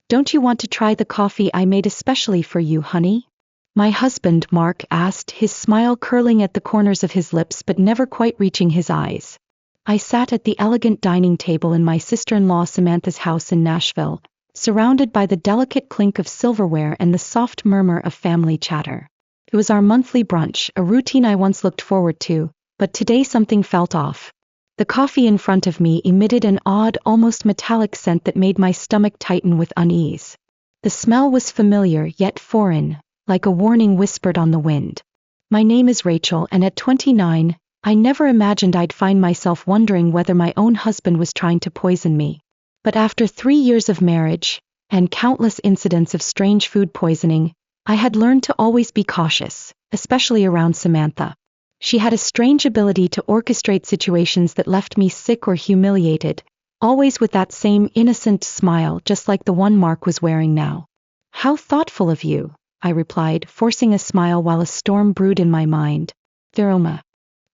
Don't you want to try the coffee I made especially for you, honey? My husband, Mark, asked, his smile curling at the corners of his lips but never quite reaching his eyes. I sat at the elegant dining table in my sister-in-law Samantha's house in Nashville, surrounded by the delicate clink of silverware and the soft murmur of family chatter. It was our monthly brunch, a routine I once looked forward to, but today something felt off. The coffee in front of me emitted an odd, almost metallic scent that made my stomach tighten with unease. The smell was familiar yet foreign, like a warning whispered on the wind. My name is Rachel, and at 29, I never imagined I'd find myself wondering whether my own husband was trying to poison me. But after 3 years of marriage, and countless incidents of strange food poisoning, I had learned to always be cautious, especially around Samantha. She had a strange ability to orchestrate situations that left me sick or humiliated, always with that same innocent smile, just like the one Mark was wearing now. How thoughtful of you, I replied, forcing a smile while a storm brewed in my mind. The aroma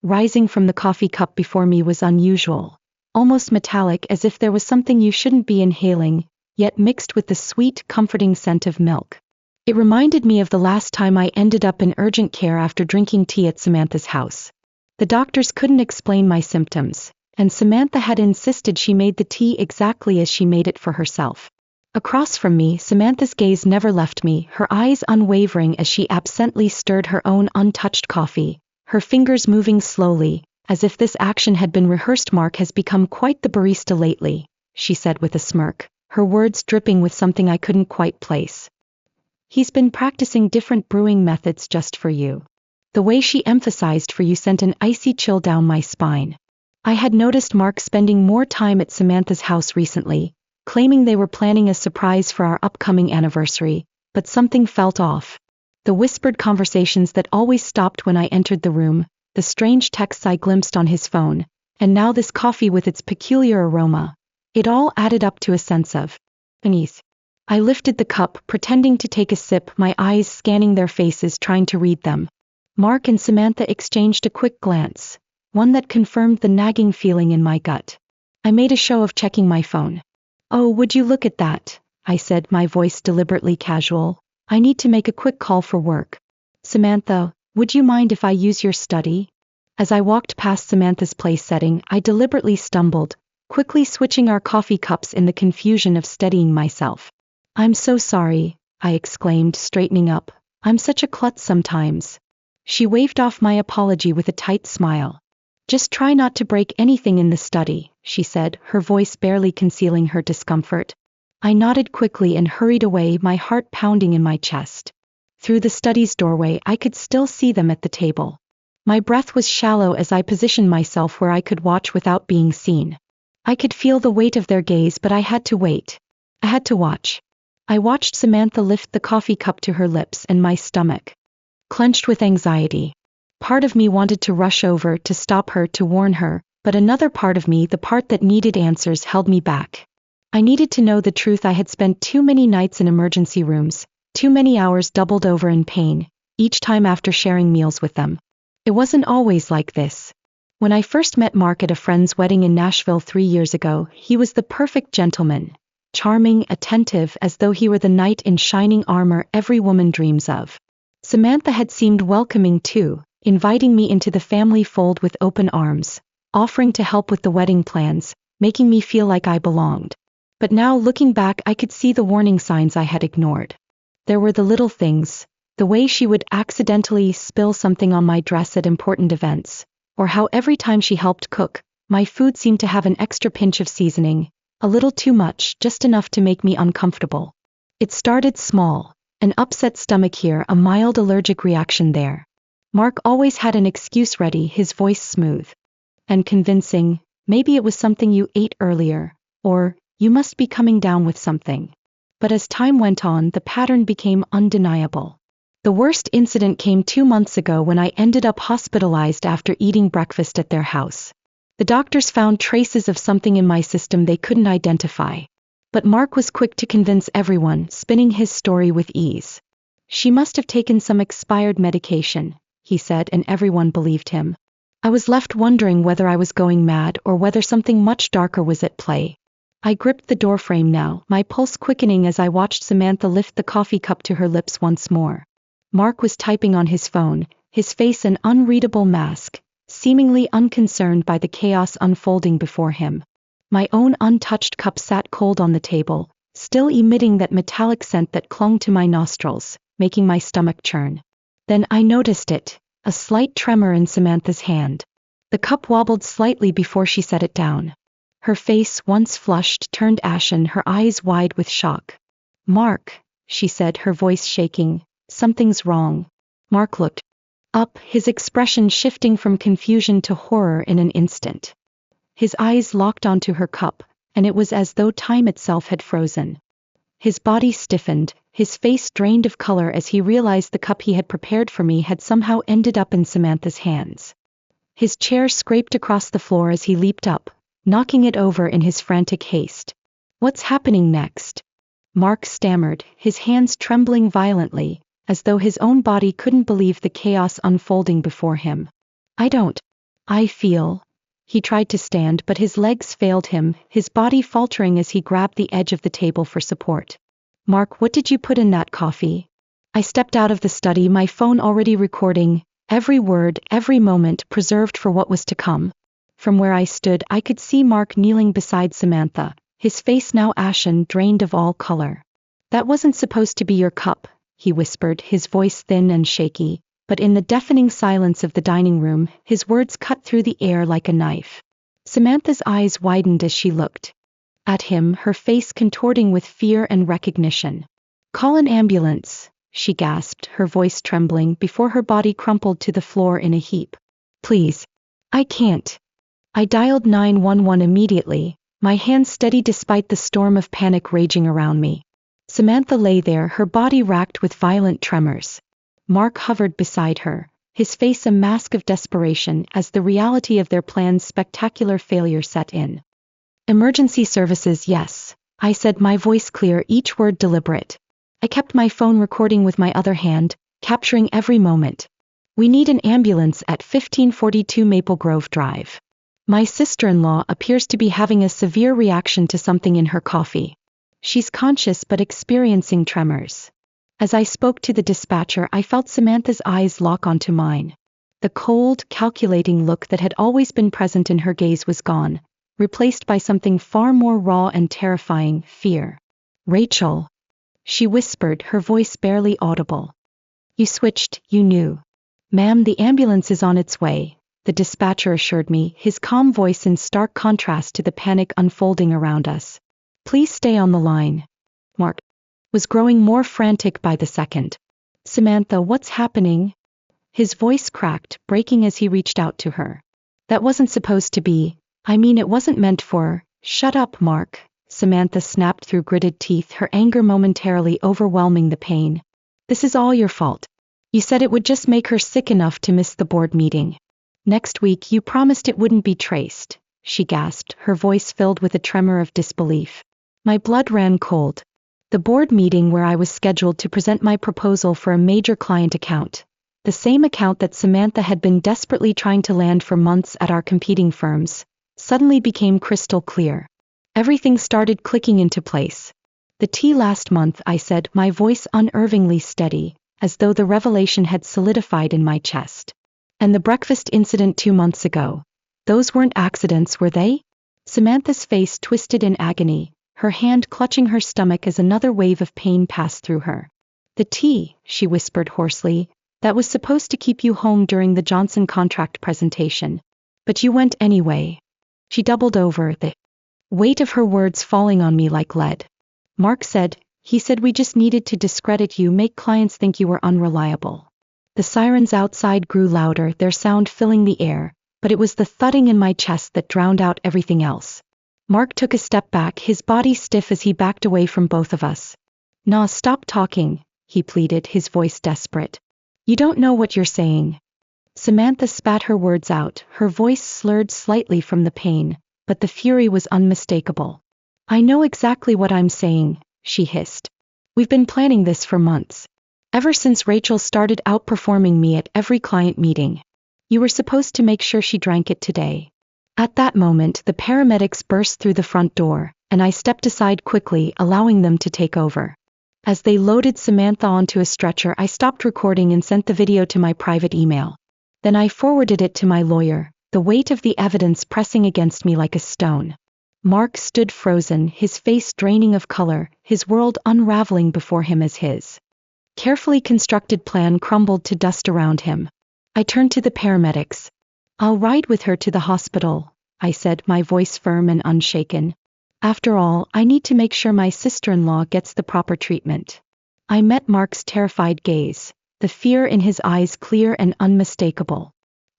rising from the coffee cup before me was unusual, almost metallic, as if there was something you shouldn't be inhaling, yet mixed with the sweet, comforting scent of milk. It reminded me of the last time I ended up in urgent care after drinking tea at Samantha's house. The doctors couldn't explain my symptoms, and Samantha had insisted she made the tea exactly as she made it for herself. Across from me, Samantha's gaze never left me, her eyes unwavering as she absently stirred her own untouched coffee, her fingers moving slowly, as if this action had been rehearsed. Mark has become quite the barista lately, she said with a smirk, her words dripping with something I couldn't quite place. He's been practicing different brewing methods just for you. The way she emphasized "for you" sent an icy chill down my spine. I had noticed Mark spending more time at Samantha's house recently, claiming they were planning a surprise for our upcoming anniversary, but something felt off. The whispered conversations that always stopped when I entered the room, the strange texts I glimpsed on his phone, and now this coffee with its peculiar aroma. It all added up to a sense of unease. I lifted the cup, pretending to take a sip, my eyes scanning their faces, trying to read them. Mark and Samantha exchanged a quick glance, one that confirmed the nagging feeling in my gut. I made a show of checking my phone. "Oh, would you look at that?" I said, my voice deliberately casual. "I need to make a quick call for work." "Samantha, would you mind if I use your study?" As I walked past Samantha's place setting, I deliberately stumbled, quickly switching our coffee cups in the confusion of steadying myself. "I'm so sorry," I exclaimed, straightening up. "I'm such a klutz sometimes." She waved off my apology with a tight smile. "Just try not to break anything in the study," she said, her voice barely concealing her discomfort. I nodded quickly and hurried away, my heart pounding in my chest. Through the study's doorway, I could still see them at the table. My breath was shallow as I positioned myself where I could watch without being seen. I could feel the weight of their gaze, but I had to wait. I had to watch. I watched Samantha lift the coffee cup to her lips, and my stomach clenched with anxiety. Part of me wanted to rush over, to stop her, to warn her, but another part of me, the part that needed answers, held me back. I needed to know the truth. I had spent too many nights in emergency rooms, too many hours doubled over in pain, each time after sharing meals with them. It wasn't always like this. When I first met Mark at a friend's wedding in Nashville 3 years ago, he was the perfect gentleman. Charming, attentive, as though he were the knight in shining armor every woman dreams of. Samantha had seemed welcoming too, inviting me into the family fold with open arms, offering to help with the wedding plans, making me feel like I belonged. But now, looking back, I could see the warning signs I had ignored. There were the little things, the way she would accidentally spill something on my dress at important events, or how every time she helped cook, my food seemed to have an extra pinch of seasoning. A little too much, just enough to make me uncomfortable. It started small, an upset stomach here, a mild allergic reaction there. Mark always had an excuse ready, his voice smooth and convincing. "Maybe it was something you ate earlier," or "you must be coming down with something." But as time went on, the pattern became undeniable. The worst incident came 2 months ago when I ended up hospitalized after eating breakfast at their house. The doctors found traces of something in my system they couldn't identify. But Mark was quick to convince everyone, spinning his story with ease. "She must have taken some expired medication," he said, and everyone believed him. I was left wondering whether I was going mad or whether something much darker was at play. I gripped the doorframe now, my pulse quickening as I watched Samantha lift the coffee cup to her lips once more. Mark was typing on his phone, his face an unreadable mask, seemingly unconcerned by the chaos unfolding before him. My own untouched cup sat cold on the table, still emitting that metallic scent that clung to my nostrils, making my stomach churn. Then I noticed it, a slight tremor in Samantha's hand. The cup wobbled slightly before she set it down. Her face, once flushed, turned ashen, her eyes wide with shock. "Mark," she said, her voice shaking, "something's wrong." Mark looked up, his expression shifting from confusion to horror in an instant. His eyes locked onto her cup, and it was as though time itself had frozen. His body stiffened, his face drained of color as he realized the cup he had prepared for me had somehow ended up in Samantha's hands. His chair scraped across the floor as he leaped up, knocking it over in his frantic haste. "What's happening next?" Mark stammered, his hands trembling violently, as though his own body couldn't believe the chaos unfolding before him. I feel." He tried to stand, but his legs failed him, his body faltering as he grabbed the edge of the table for support. "Mark, what did you put in that coffee?" I stepped out of the study, my phone already recording, every word, every moment preserved for what was to come. From where I stood, I could see Mark kneeling beside Samantha, his face now ashen, drained of all color. "That wasn't supposed to be your cup," he whispered, his voice thin and shaky, but in the deafening silence of the dining room, his words cut through the air like a knife. Samantha's eyes widened as she looked at him, her face contorting with fear and recognition. "Call an ambulance," she gasped, her voice trembling, before her body crumpled to the floor in a heap. "Please." "I can't." I dialed 911 immediately, my hands steady despite the storm of panic raging around me. Samantha lay there, her body racked with violent tremors. Mark hovered beside her, his face a mask of desperation as the reality of their plan's spectacular failure set in. "Emergency services, yes," I said, my voice clear, each word deliberate. I kept my phone recording with my other hand, capturing every moment. "We need an ambulance at 1542 Maple Grove Drive. My sister-in-law appears to be having a severe reaction to something in her coffee. She's conscious but experiencing tremors." As I spoke to the dispatcher, I felt Samantha's eyes lock onto mine. The cold, calculating look that had always been present in her gaze was gone, replaced by something far more raw and terrifying, fear. "Rachel," she whispered, her voice barely audible. "You switched, you knew." "Ma'am, the ambulance is on its way," the dispatcher assured me, his calm voice in stark contrast to the panic unfolding around us. "Please stay on the line." Mark was growing more frantic by the second. "Samantha, what's happening?" His voice cracked, breaking as he reached out to her. "That wasn't supposed to be. It wasn't meant for." "Shut up, Mark," Samantha snapped through gritted teeth, her anger momentarily overwhelming the pain. "This is all your fault. You said it would just make her sick enough to miss the board meeting. Next week you promised it wouldn't be traced," she gasped, her voice filled with a tremor of disbelief. My blood ran cold. The board meeting where I was scheduled to present my proposal for a major client account, the same account that Samantha had been desperately trying to land for months at our competing firms, suddenly became crystal clear. Everything started clicking into place. "The tea last month," I said, my voice unnervingly steady, as though the revelation had solidified in my chest. "And the breakfast incident 2 months ago. Those weren't accidents, were they?" Samantha's face twisted in agony, her hand clutching her stomach as another wave of pain passed through her. "The tea," she whispered hoarsely, "that was supposed to keep you home during the Johnson contract presentation. But you went anyway." She doubled over, the weight of her words falling on me like lead. "Mark said, he said we just needed to discredit you, make clients think you were unreliable." The sirens outside grew louder, their sound filling the air, but it was the thudding in my chest that drowned out everything else. Mark took a step back, his body stiff as he backed away from both of us. "Nah, stop talking," he pleaded, his voice desperate. "You don't know what you're saying." Samantha spat her words out, her voice slurred slightly from the pain, but the fury was unmistakable. "I know exactly what I'm saying," she hissed. "We've been planning this for months. Ever since Rachel started outperforming me at every client meeting. You were supposed to make sure she drank it today." At that moment, the paramedics burst through the front door, and I stepped aside quickly, allowing them to take over. As they loaded Samantha onto a stretcher, I stopped recording and sent the video to my private email. Then I forwarded it to my lawyer, the weight of the evidence pressing against me like a stone. Mark stood frozen, his face draining of color, his world unraveling before him as his carefully constructed plan crumbled to dust around him. I turned to the paramedics. "I'll ride with her to the hospital," I said, my voice firm and unshaken. "After all, I need to make sure my sister-in-law gets the proper treatment." I met Mark's terrified gaze, the fear in his eyes clear and unmistakable.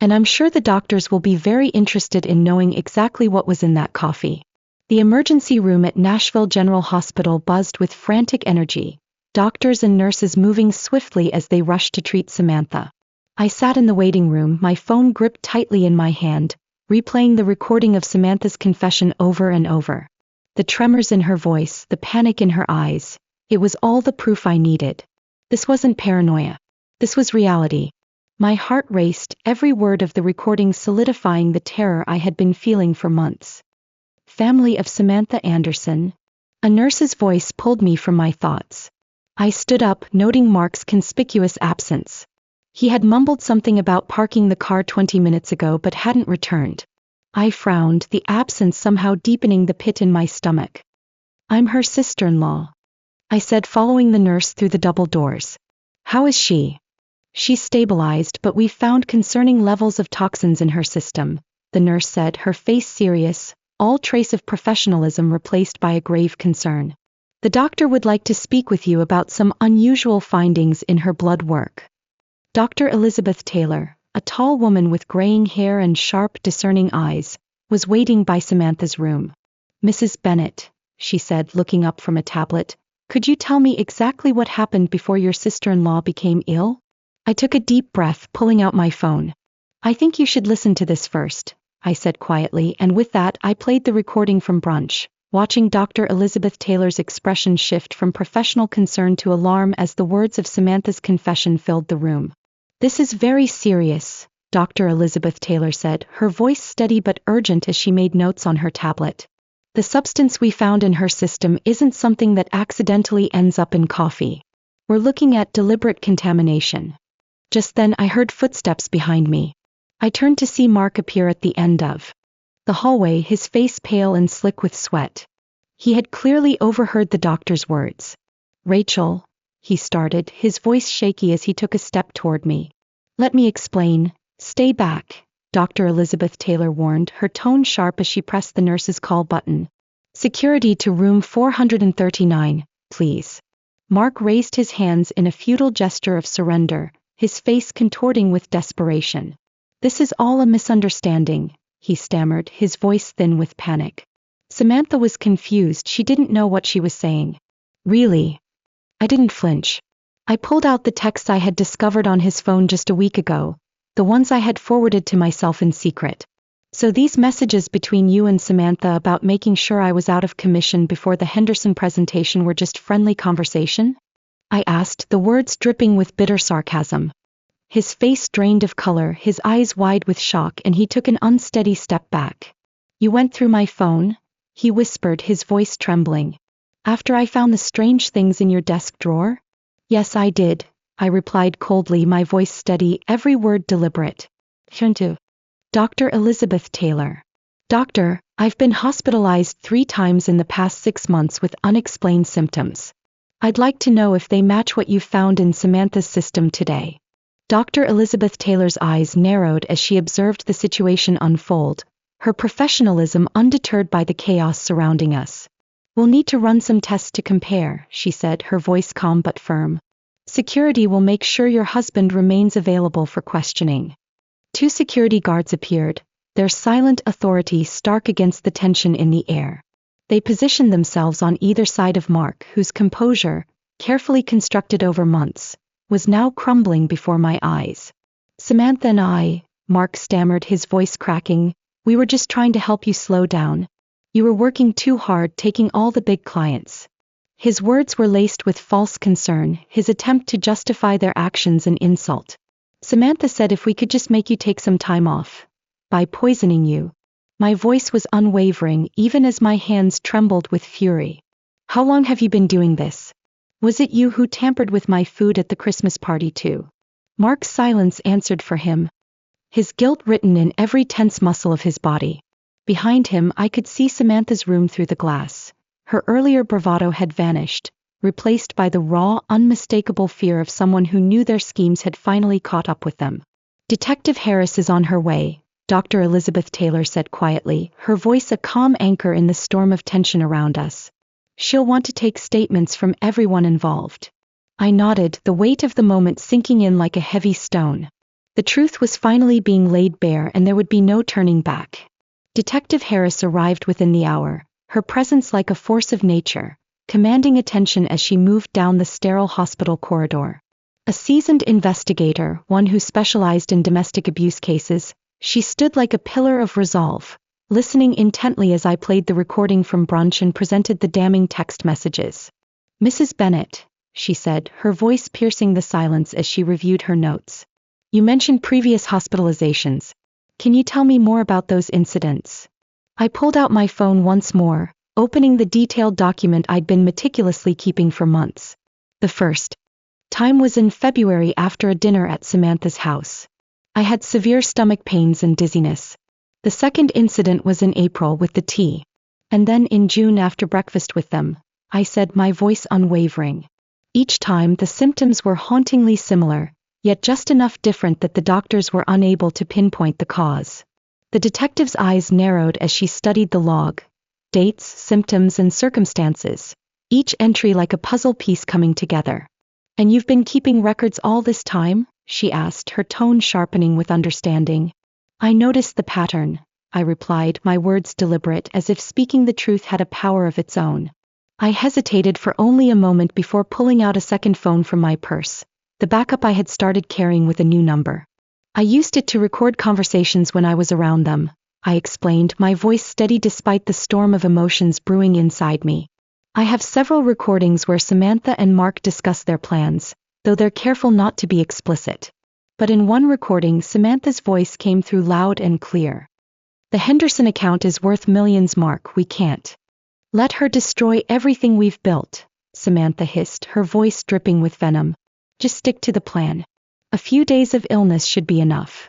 "And I'm sure the doctors will be very interested in knowing exactly what was in that coffee." The emergency room at Nashville General Hospital buzzed with frantic energy, doctors and nurses moving swiftly as they rushed to treat Samantha. I sat in the waiting room, my phone gripped tightly in my hand, replaying the recording of Samantha's confession over and over. The tremors in her voice, the panic in her eyes, it was all the proof I needed. This wasn't paranoia. This was reality. My heart raced, every word of the recording solidifying the terror I had been feeling for months. "Family of Samantha Anderson." A nurse's voice pulled me from my thoughts. I stood up, noting Mark's conspicuous absence. He had mumbled something about parking the car 20 minutes ago but hadn't returned. I frowned, the absence somehow deepening the pit in my stomach. "I'm her sister-in-law," I said, following the nurse through the double doors. "How is she?" "She's stabilized, but we've found concerning levels of toxins in her system," the nurse said, her face serious, all trace of professionalism replaced by a grave concern. "The doctor would like to speak with you about some unusual findings in her blood work." Dr. Elizabeth Taylor, a tall woman with graying hair and sharp, discerning eyes, was waiting by Samantha's room. "Mrs. Bennett," she said, looking up from a tablet, "could you tell me exactly what happened before your sister-in-law became ill?" I took a deep breath, pulling out my phone. "I think you should listen to this first," I said quietly, and with that I played the recording from brunch, watching Dr. Elizabeth Taylor's expression shift from professional concern to alarm as the words of Samantha's confession filled the room. "This is very serious," Dr. Elizabeth Taylor said, her voice steady but urgent as she made notes on her tablet. "The substance we found in her system isn't something that accidentally ends up in coffee. We're looking at deliberate contamination." Just then I heard footsteps behind me. I turned to see Mark appear at the end of the hallway, his face pale and slick with sweat. He had clearly overheard the doctor's words. "Rachel," he started, his voice shaky as he took a step toward me. "Let me explain." "Stay back," Dr. Elizabeth Taylor warned, her tone sharp as she pressed the nurse's call button. "Security to room 439, please." Mark raised his hands in a futile gesture of surrender, his face contorting with desperation. "This is all a misunderstanding," he stammered, his voice thin with panic. Samantha was confused, she didn't know what she was saying. "Really?" I didn't flinch. I pulled out the texts I had discovered on his phone just a week ago, the ones I had forwarded to myself in secret. "So these messages between you and Samantha about making sure I was out of commission before the Henderson presentation were just friendly conversation?" I asked, the words dripping with bitter sarcasm. His face drained of color, his eyes wide with shock, and he took an unsteady step back. "You went through my phone?" he whispered, his voice trembling. "After I found the strange things in your desk drawer?" "Yes, I did," I replied coldly, my voice steady, every word deliberate. "Turn to Dr. Elizabeth Taylor." "Doctor, I've been hospitalized 3 times in the past 6 months with unexplained symptoms. I'd like to know if they match what you found in Samantha's system today." Dr. Elizabeth Taylor's eyes narrowed as she observed the situation unfold, her professionalism undeterred by the chaos surrounding us. "We'll need to run some tests to compare," she said, her voice calm but firm. "Security will make sure your husband remains available for questioning." 2 security guards appeared, their silent authority stark against the tension in the air. They positioned themselves on either side of Mark, whose composure, carefully constructed over months, was now crumbling before my eyes. "Samantha and I," Mark stammered, his voice cracking, "we were just trying to help you slow down. You were working too hard, taking all the big clients." His words were laced with false concern, his attempt to justify their actions an insult. "Samantha said if we could just make you take some time off. By poisoning you." My voice was unwavering even as my hands trembled with fury. How long have you been doing this? Was it you who tampered with my food at the Christmas party too? Mark's silence answered for him, his guilt written in every tense muscle of his body. Behind him I could see Samantha's room through the glass. Her earlier bravado had vanished, replaced by the raw, unmistakable fear of someone who knew their schemes had finally caught up with them. Detective Harris is on her way, Dr. Elizabeth Taylor said quietly, her voice a calm anchor in the storm of tension around us. She'll want to take statements from everyone involved. I nodded, the weight of the moment sinking in like a heavy stone. The truth was finally being laid bare and there would be no turning back. Detective Harris arrived within the hour, her presence like a force of nature, commanding attention as she moved down the sterile hospital corridor. A seasoned investigator, one who specialized in domestic abuse cases, she stood like a pillar of resolve, listening intently as I played the recording from brunch and presented the damning text messages. Mrs. Bennett, she said, her voice piercing the silence as she reviewed her notes. You mentioned previous hospitalizations. Can you tell me more about those incidents? I pulled out my phone once more, opening the detailed document I'd been meticulously keeping for months. The first time was in February after a dinner at Samantha's house. I had severe stomach pains and dizziness. The second incident was in April with the tea. And then in June after breakfast with them, I said, my voice unwavering. Each time the symptoms were hauntingly similar, yet just enough different that the doctors were unable to pinpoint the cause. The detective's eyes narrowed as she studied the log, dates, symptoms, and circumstances, each entry like a puzzle piece coming together. And you've been keeping records all this time? She asked, her tone sharpening with understanding. I noticed the pattern, I replied, my words deliberate as if speaking the truth had a power of its own. I hesitated for only a moment before pulling out a second phone from my purse, the backup I had started carrying with a new number. I used it to record conversations when I was around them, I explained, my voice steady despite the storm of emotions brewing inside me. I have several recordings where Samantha and Mark discuss their plans, though they're careful not to be explicit. But in one recording, Samantha's voice came through loud and clear. The Henderson account is worth millions, Mark, we can't let her destroy everything we've built, Samantha hissed, her voice dripping with venom. Just stick to the plan. A few days of illness should be enough.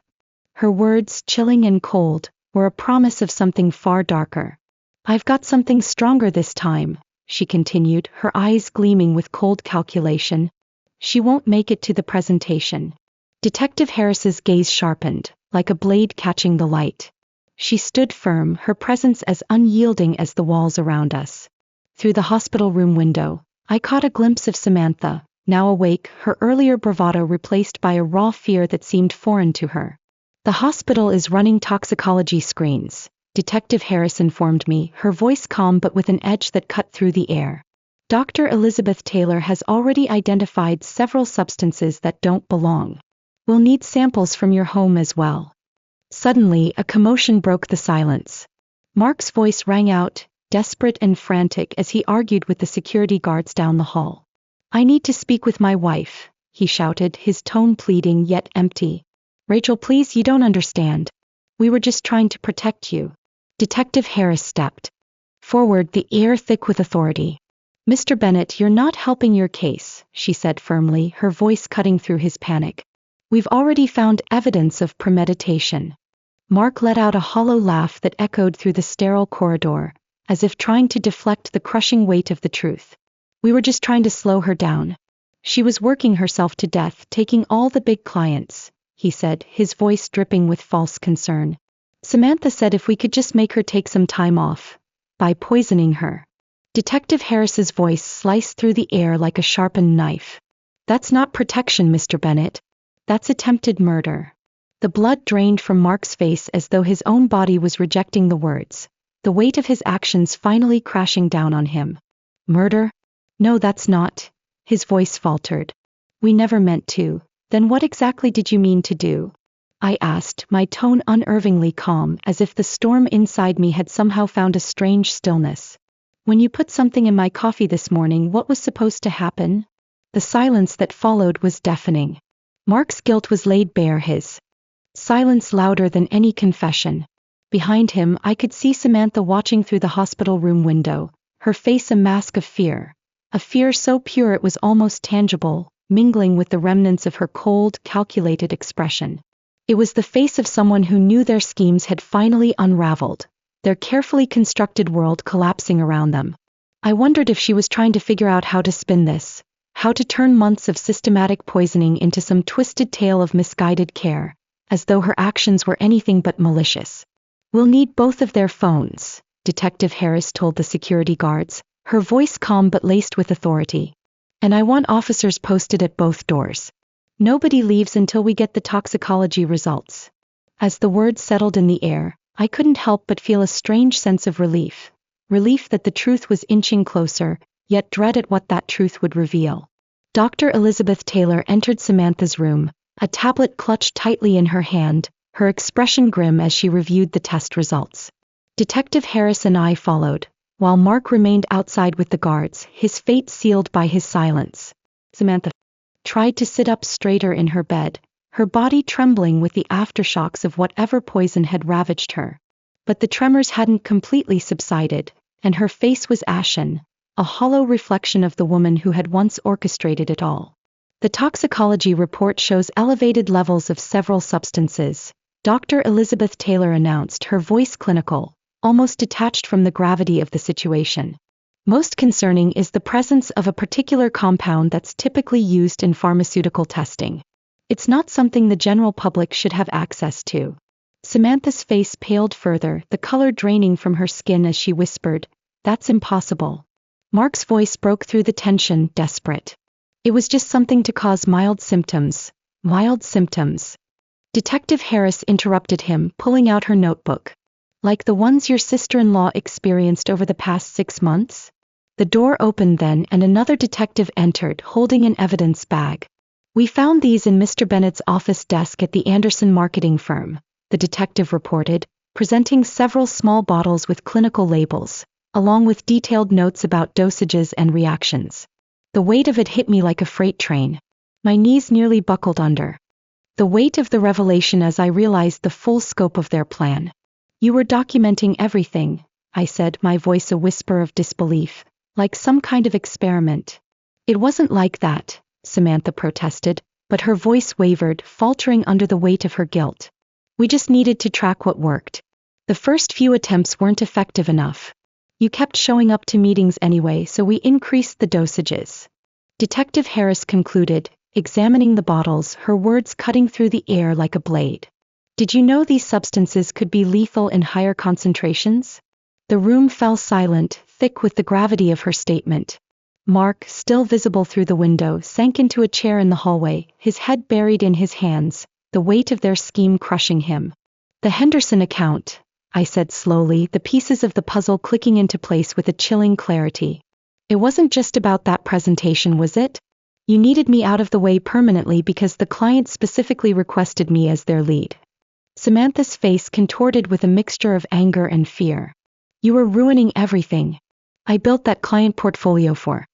Her words, chilling and cold, were a promise of something far darker. I've got something stronger this time, she continued, her eyes gleaming with cold calculation. She won't make it to the presentation. Detective Harris's gaze sharpened, like a blade catching the light. She stood firm, her presence as unyielding as the walls around us. Through the hospital room window, I caught a glimpse of Samantha, now awake, her earlier bravado replaced by a raw fear that seemed foreign to her. The hospital is running toxicology screens, Detective Harris informed me, her voice calm but with an edge that cut through the air. Dr. Elizabeth Taylor has already identified several substances that don't belong. We'll need samples from your home as well. Suddenly, a commotion broke the silence. Mark's voice rang out, desperate and frantic as he argued with the security guards down the hall. I need to speak with my wife, he shouted, his tone pleading yet empty. Rachel, please, you don't understand. We were just trying to protect you. Detective Harris stepped forward, the air thick with authority. Mr. Bennett, you're not helping your case, she said firmly, her voice cutting through his panic. We've already found evidence of premeditation. Mark let out a hollow laugh that echoed through the sterile corridor, as if trying to deflect the crushing weight of the truth. We were just trying to slow her down. She was working herself to death, taking all the big clients, he said, his voice dripping with false concern. Samantha said if we could just make her take some time off, by poisoning her. Detective Harris's voice sliced through the air like a sharpened knife. That's not protection, Mr. Bennett. That's attempted murder. The blood drained from Mark's face as though his own body was rejecting the words, the weight of his actions finally crashing down on him. Murder? No, that's not. His voice faltered. We never meant to. Then what exactly did you mean to do? I asked, my tone unnervingly calm, as if the storm inside me had somehow found a strange stillness. When you put something in my coffee this morning, what was supposed to happen? The silence that followed was deafening. Mark's guilt was laid bare, his silence louder than any confession. Behind him, I could see Samantha watching through the hospital room window, her face a mask of fear. A fear so pure it was almost tangible, mingling with the remnants of her cold, calculated expression. It was the face of someone who knew their schemes had finally unraveled, their carefully constructed world collapsing around them. I wondered if she was trying to figure out how to spin this, how to turn months of systematic poisoning into some twisted tale of misguided care, as though her actions were anything but malicious. "We'll need both of their phones," Detective Harris told the security guards, her voice calm but laced with authority. "And I want officers posted at both doors. Nobody leaves until we get the toxicology results." As the words settled in the air, I couldn't help but feel a strange sense of relief. Relief that the truth was inching closer, yet dread at what that truth would reveal. Dr. Elizabeth Taylor entered Samantha's room, a tablet clutched tightly in her hand, her expression grim as she reviewed the test results. Detective Harris and I followed, while Mark remained outside with the guards, his fate sealed by his silence. Samantha tried to sit up straighter in her bed, her body trembling with the aftershocks of whatever poison had ravaged her. But the tremors hadn't completely subsided, and her face was ashen, a hollow reflection of the woman who had once orchestrated it all. "The toxicology report shows elevated levels of several substances," Dr. Elizabeth Taylor announced, her voice clinical, almost detached from the gravity of the situation. "Most concerning is the presence of a particular compound that's typically used in pharmaceutical testing. It's not something the general public should have access to." Samantha's face paled further, the color draining from her skin as she whispered, "That's impossible." Mark's voice broke through the tension, desperate. "It was just something to cause mild symptoms." Mild symptoms. Detective Harris interrupted him, pulling out her notebook. "Like the ones your sister-in-law experienced over the past 6 months?" The door opened then and another detective entered, holding an evidence bag. "We found these in Mr. Bennett's office desk at the Anderson marketing firm," the detective reported, presenting several small bottles with clinical labels, along with detailed notes about dosages and reactions. The weight of it hit me like a freight train. My knees nearly buckled under. The weight of the revelation as I realized the full scope of their plan. "You were documenting everything," I said, my voice a whisper of disbelief, "like some kind of experiment." "It wasn't like that," Samantha protested, but her voice wavered, faltering under the weight of her guilt. "We just needed to track what worked. The first few attempts weren't effective enough. You kept showing up to meetings anyway, so we increased the dosages." Detective Harris concluded, examining the bottles, her words cutting through the air like a blade. "Did you know these substances could be lethal in higher concentrations?" The room fell silent, thick with the gravity of her statement. Mark, still visible through the window, sank into a chair in the hallway, his head buried in his hands, the weight of their scheme crushing him. "The Henderson account," I said slowly, the pieces of the puzzle clicking into place with a chilling clarity. "It wasn't just about that presentation, was it? You needed me out of the way permanently because the client specifically requested me as their lead." Samantha's face contorted with a mixture of anger and fear. "You were ruining everything. I built that client portfolio for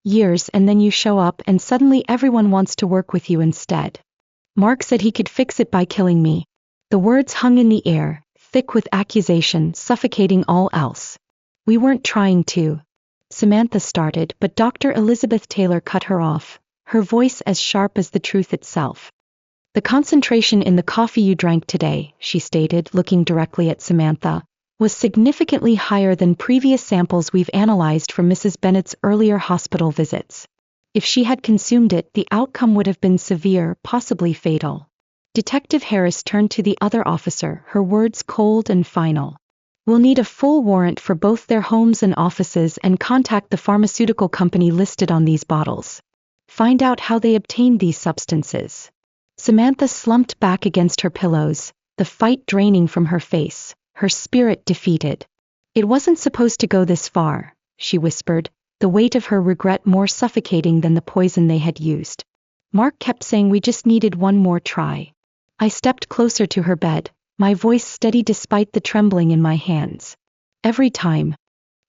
years, and then you show up and suddenly everyone wants to work with you instead. Mark said he could fix it by killing me." The words hung in the air, thick with accusation, suffocating all else. "We weren't trying to," Samantha started, but Dr. Elizabeth Taylor cut her off, her voice as sharp as the truth itself. "The concentration in the coffee you drank today," she stated, looking directly at Samantha, "was significantly higher than previous samples we've analyzed from Mrs. Bennett's earlier hospital visits. If she had consumed it, the outcome would have been severe, possibly fatal." Detective Harris turned to the other officer, her words cold and final. "We'll need a full warrant for both their homes and offices and contact the pharmaceutical company listed on these bottles. Find out how they obtained these substances." Samantha slumped back against her pillows, the fight draining from her face, her spirit defeated. "It wasn't supposed to go this far," she whispered, the weight of her regret more suffocating than the poison they had used. "Mark kept saying we just needed one more try." I stepped closer to her bed, my voice steady despite the trembling in my hands. "Every time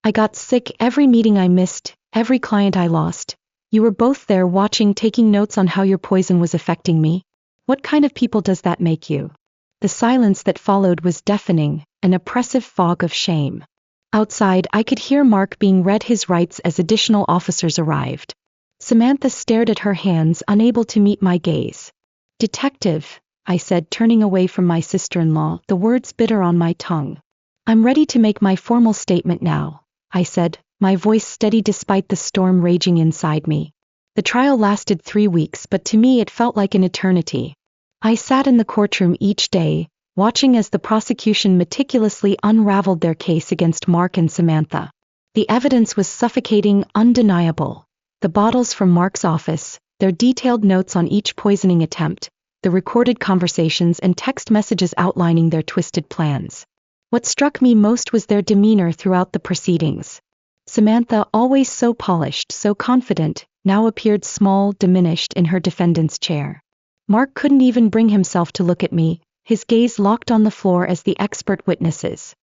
I got sick, every meeting I missed, every client I lost, you were both there watching, taking notes on how your poison was affecting me. What kind of people does that make you?" The silence that followed was deafening, an oppressive fog of shame. Outside, I could hear Mark being read his rights as additional officers arrived. Samantha stared at her hands, unable to meet my gaze. "Detective," I said, turning away from my sister-in-law, the words bitter on my tongue. "I'm ready to make my formal statement now," I said, my voice steady despite the storm raging inside me. The trial lasted 3 weeks, but to me it felt like an eternity. I sat in the courtroom each day, watching as the prosecution meticulously unraveled their case against Mark and Samantha. The evidence was suffocating, undeniable. The bottles from Mark's office, their detailed notes on each poisoning attempt, the recorded conversations and text messages outlining their twisted plans. What struck me most was their demeanor throughout the proceedings. Samantha, always so polished, so confident, now appeared small, diminished in her defendant's chair. Mark couldn't even bring himself to look at me, his gaze locked on the floor as the expert witnesses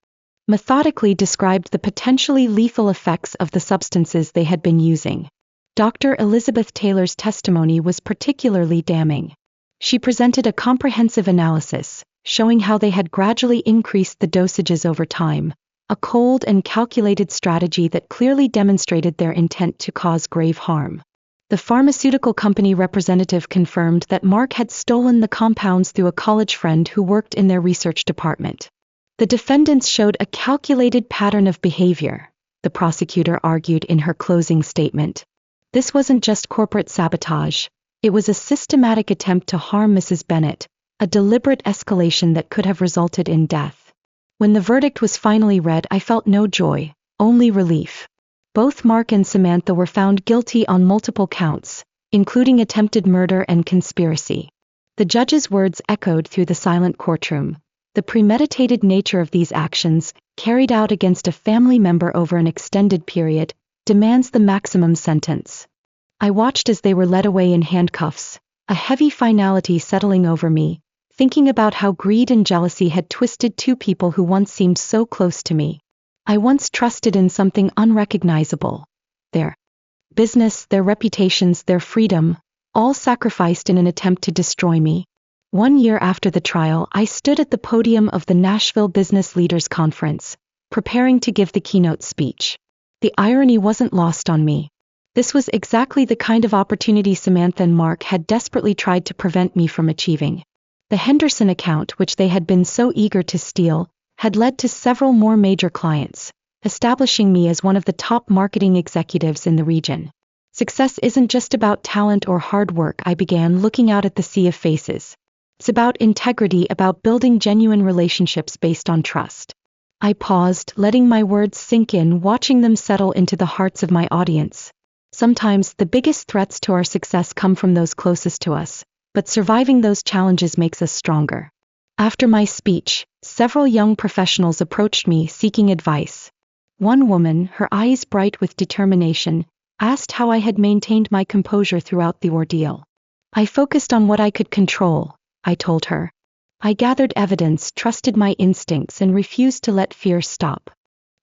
methodically described the potentially lethal effects of the substances they had been using. Dr. Elizabeth Taylor's testimony was particularly damning. She presented a comprehensive analysis, showing how they had gradually increased the dosages over time, a cold and calculated strategy that clearly demonstrated their intent to cause grave harm. The pharmaceutical company representative confirmed that Mark had stolen the compounds through a college friend who worked in their research department. The defendants showed a calculated pattern of behavior, the prosecutor argued in her closing statement. This wasn't just corporate sabotage, it was a systematic attempt to harm Mrs. Bennett, a deliberate escalation that could have resulted in death. When the verdict was finally read, I felt no joy, only relief. Both Mark and Samantha were found guilty on multiple counts, including attempted murder and conspiracy. The judge's words echoed through the silent courtroom. The premeditated nature of these actions, carried out against a family member over an extended period, demands the maximum sentence. I watched as they were led away in handcuffs, a heavy finality settling over me, thinking about how greed and jealousy had twisted two people who once seemed so close to me. I once trusted in something unrecognizable. Their business, their reputations, their freedom, all sacrificed in an attempt to destroy me. 1 year after the trial, I stood at the podium of the Nashville Business Leaders Conference, preparing to give the keynote speech. The irony wasn't lost on me. This was exactly the kind of opportunity Samantha and Mark had desperately tried to prevent me from achieving. The Henderson account, which they had been so eager to steal, had led to several more major clients, establishing me as one of the top marketing executives in the region. Success isn't just about talent or hard work, I began, looking out at the sea of faces. It's about integrity, about building genuine relationships based on trust. I paused, letting my words sink in, watching them settle into the hearts of my audience. Sometimes the biggest threats to our success come from those closest to us, but surviving those challenges makes us stronger. After my speech, several young professionals approached me seeking advice. One woman, her eyes bright with determination, asked how I had maintained my composure throughout the ordeal. "I focused on what I could control," I told her. "I gathered evidence, trusted my instincts, and refused to let fear stop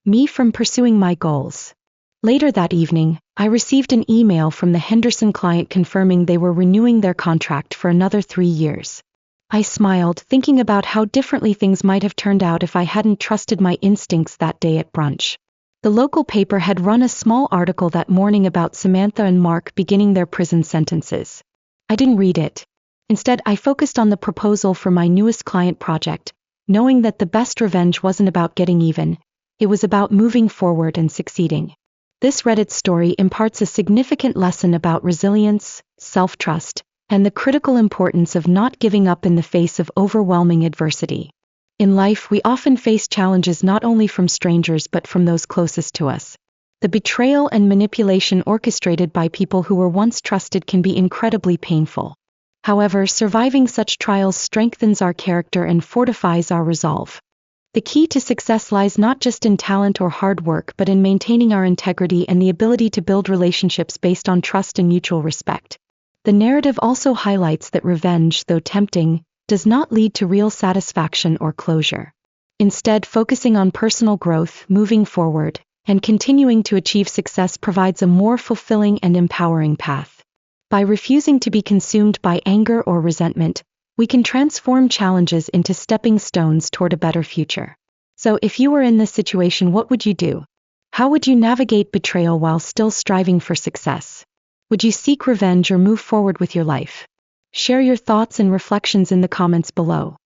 me from pursuing my goals." Later that evening, I received an email from the Henderson client confirming they were renewing their contract for another 3 years. I smiled, thinking about how differently things might have turned out if I hadn't trusted my instincts that day at brunch. The local paper had run a small article that morning about Samantha and Mark beginning their prison sentences. I didn't read it. Instead, I focused on the proposal for my newest client project, knowing that the best revenge wasn't about getting even, it was about moving forward and succeeding. This Reddit story imparts a significant lesson about resilience, self-trust, and the critical importance of not giving up in the face of overwhelming adversity. In life, we often face challenges not only from strangers but from those closest to us. The betrayal and manipulation orchestrated by people who were once trusted can be incredibly painful. However, surviving such trials strengthens our character and fortifies our resolve. The key to success lies not just in talent or hard work but in maintaining our integrity and the ability to build relationships based on trust and mutual respect. The narrative also highlights that revenge, though tempting, does not lead to real satisfaction or closure. Instead, focusing on personal growth, moving forward, and continuing to achieve success provides a more fulfilling and empowering path. By refusing to be consumed by anger or resentment, we can transform challenges into stepping stones toward a better future. So if you were in this situation, what would you do? How would you navigate betrayal while still striving for success? Would you seek revenge or move forward with your life? Share your thoughts and reflections in the comments below.